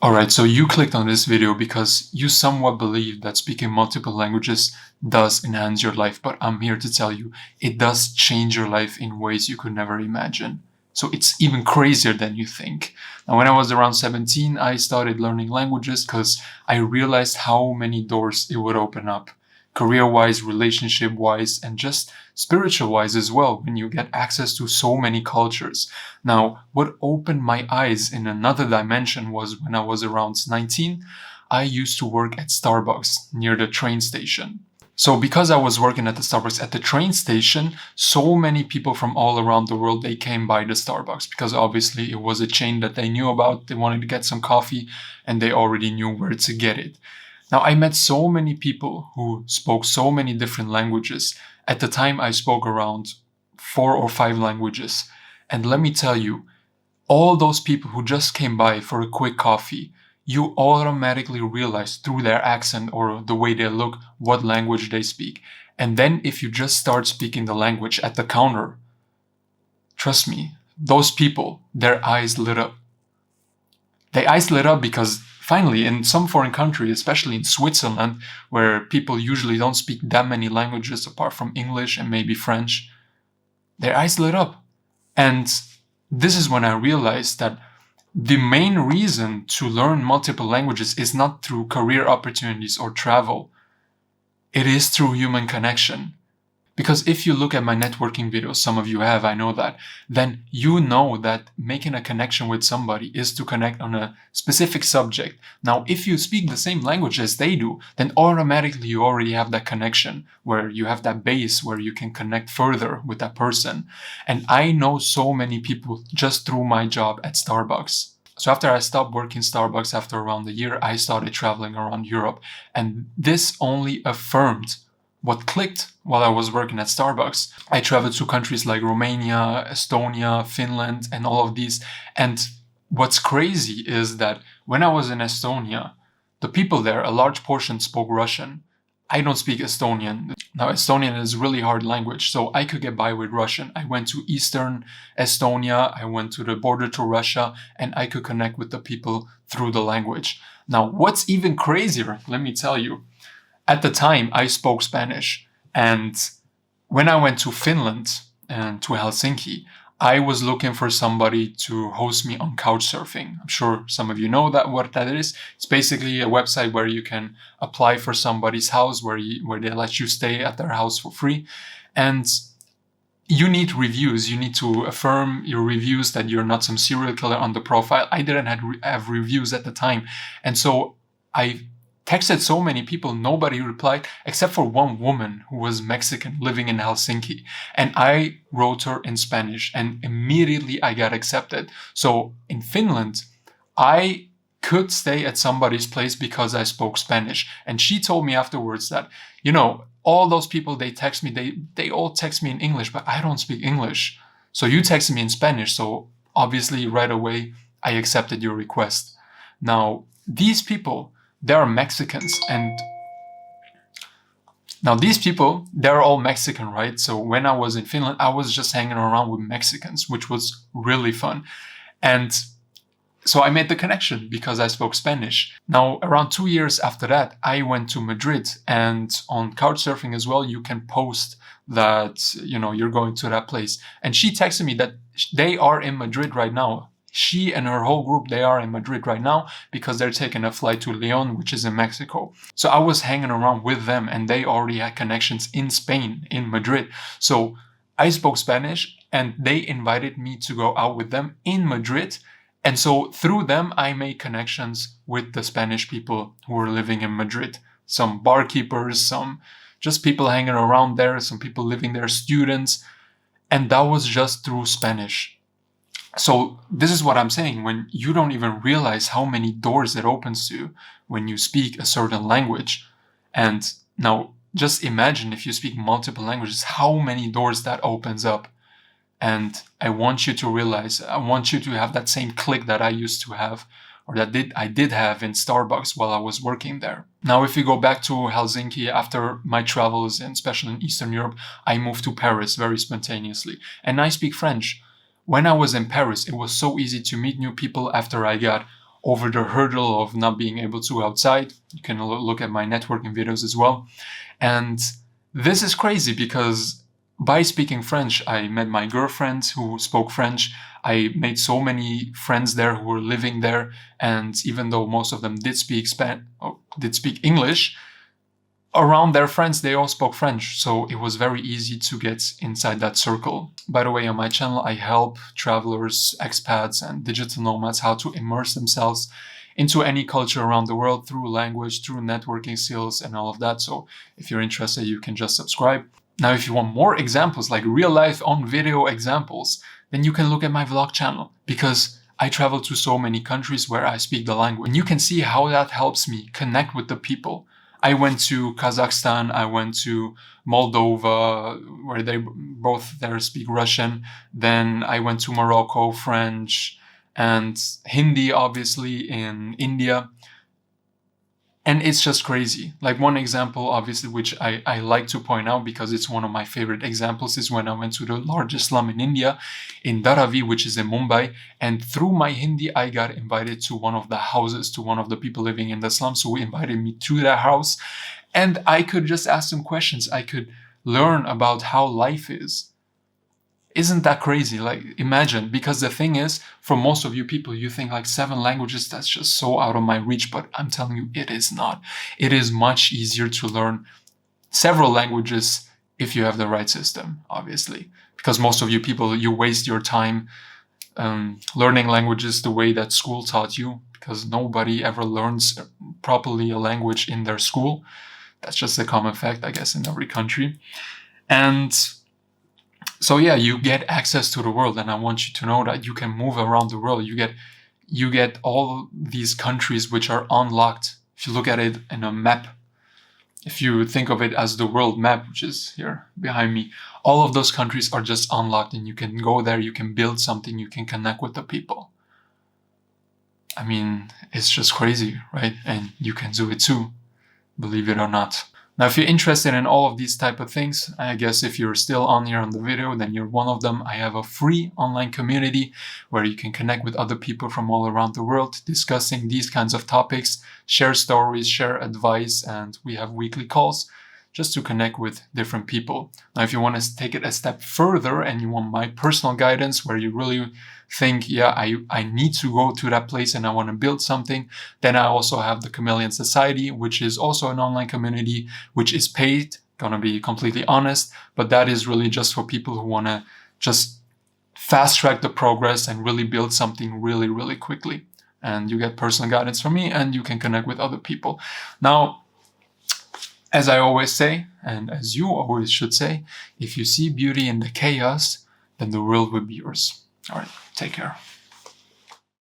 Alright, so you clicked on this video because you somewhat believe that speaking multiple languages does enhance your life, but I'm here to tell you it does change your life in ways you could never imagine. So it's even crazier than you think. Now, when I was around 17, I started learning languages because I realized how many doors it would open up, career-wise, relationship-wise, and just spiritual-wise as well, when you get access to so many cultures. Now, what opened my eyes in another dimension was when I was around 19, I used to work at Starbucks near the train station. So because I was working at the Starbucks at the train station, so many people from all around the world, they came by the Starbucks because obviously it was a chain that they knew about. They wanted to get some coffee and they already knew where to get it. Now, I met so many people who spoke so many different languages. At the time, I spoke around 4 or 5 languages. And let me tell you, all those people who just came by for a quick coffee, you automatically realize through their accent or the way they look what language they speak. And then if you just start speaking the language at the counter, trust me, those people, their eyes lit up. Their eyes lit up because finally, in some foreign country, especially in Switzerland, where people usually don't speak that many languages apart from English and maybe French, their eyes lit up. And this is when I realized that the main reason to learn multiple languages is not through career opportunities or travel. It is through human connection. Because if you look at my networking videos, some of you have, I know that, then you know that making a connection with somebody is to connect on a specific subject. Now, if you speak the same language as they do, then automatically you already have that connection where you have that base where you can connect further with that person. And I know so many people just through my job at Starbucks. So after I stopped working Starbucks after around a year, I started traveling around Europe. And this only affirmed what clicked while I was working at Starbucks. I traveled to countries like Romania, Estonia, Finland, and all of these. And what's crazy is that when I was in Estonia, the people there, a large portion spoke Russian. I don't speak Estonian. Now, Estonian is a really hard language, so I could get by with Russian. I went to Eastern Estonia, I went to the border to Russia, and I could connect with the people through the language. Now, what's even crazier, let me tell you, at the time, I spoke Spanish, and when I went to Finland and to Helsinki, I was looking for somebody to host me on Couchsurfing. I'm sure some of you know what that is. It's basically a website where you can apply for somebody's house, where they let you stay at their house for free, and you need reviews. You need to affirm your reviews that you're not some serial killer on the profile. I didn't have reviews at the time, and so I texted so many people, nobody replied except for one woman who was Mexican living in Helsinki. And I wrote her in Spanish and immediately I got accepted. So in Finland, I could stay at somebody's place because I spoke Spanish. And she told me afterwards that, all those people, they text me, they all text me in English, but I don't speak English. So you texted me in Spanish. So obviously right away, I accepted your request. Now, these people, they are Mexicans, and now these people, they're all Mexican, right? So when I was in Finland, I was just hanging around with Mexicans, which was really fun. And so I made the connection because I spoke Spanish. Now, around 2 years after that, I went to Madrid, and on Couchsurfing as well, you can post that, you're going to that place. And she texted me that they are in Madrid right now. She and her whole group, they are in Madrid right now because they're taking a flight to Leon, which is in Mexico. So I was hanging around with them and they already had connections in Spain, in Madrid. So I spoke Spanish and they invited me to go out with them in Madrid. And so through them, I made connections with the Spanish people who were living in Madrid. Some barkeepers, some just people hanging around there, some people living there, students. And that was just through Spanish. So this is what I'm saying, when you don't even realize how many doors it opens to when you speak a certain language. And now just imagine if you speak multiple languages, how many doors that opens up. And I want you to realize, I want you to have that same click that I used to have, or that I did have in Starbucks while I was working there. Now, if you go back to Helsinki, after my travels, and especially in Eastern Europe, I moved to Paris very spontaneously. And I speak French. When I was in Paris, it was so easy to meet new people after I got over the hurdle of not being able to go outside. You can look at my networking videos as well. And this is crazy because by speaking French, I met my girlfriend who spoke French. I made so many friends there who were living there. And even though most of them did speak English, around their friends, they all spoke French. So it was very easy to get inside that circle. By the way, on my channel, I help travelers, expats, and digital nomads how to immerse themselves into any culture around the world through language, through networking skills, and all of that. So if you're interested, you can just subscribe. Now, if you want more examples, like real life on video examples, then you can look at my vlog channel, because I travel to so many countries where I speak the language. And you can see how that helps me connect with the people. I went to Kazakhstan, I went to Moldova, where they both there speak Russian. Then I went to Morocco, French, and Hindi, obviously, in India. And it's just crazy. Like one example, obviously, which I like to point out because it's one of my favorite examples, is when I went to the largest slum in India, in Dharavi, which is in Mumbai. And through my Hindi, I got invited to one of the houses, to one of the people living in the slum. So he invited me to their house. And I could just ask them questions. I could learn about how life is. Isn't that crazy? Like, imagine, because the thing is, for most of you people, you think like 7 languages, that's just so out of my reach, but I'm telling you, it is not. It is much easier to learn several languages if you have the right system, obviously, because most of you people, you waste your time learning languages the way that school taught you, because nobody ever learns properly a language in their school. That's just a common fact, I guess, in every country. And so yeah, you get access to the world, and I want you to know that you can move around the world. You get all these countries which are unlocked. If you look at it in a map, if you think of it as the world map, which is here behind me, all of those countries are just unlocked, and you can go there, you can build something, you can connect with the people. I mean, it's just crazy, right? And you can do it too, believe it or not. Now, if you're interested in all of these type of things, I guess if you're still on here on the video, then you're one of them. I have a free online community where you can connect with other people from all around the world, discussing these kinds of topics, share stories, share advice, and we have weekly calls just to connect with different people. Now, if you want to take it a step further and you want my personal guidance where you really think, yeah, I need to go to that place and I want to build something, then I also have the Chameleon Society, which is also an online community, which is paid, gonna be completely honest, but that is really just for people who want to just fast track the progress and really build something really, really quickly. And you get personal guidance from me and you can connect with other people. Now, as I always say, and as you always should say, if you see beauty in the chaos, then the world will be yours. All right, take care.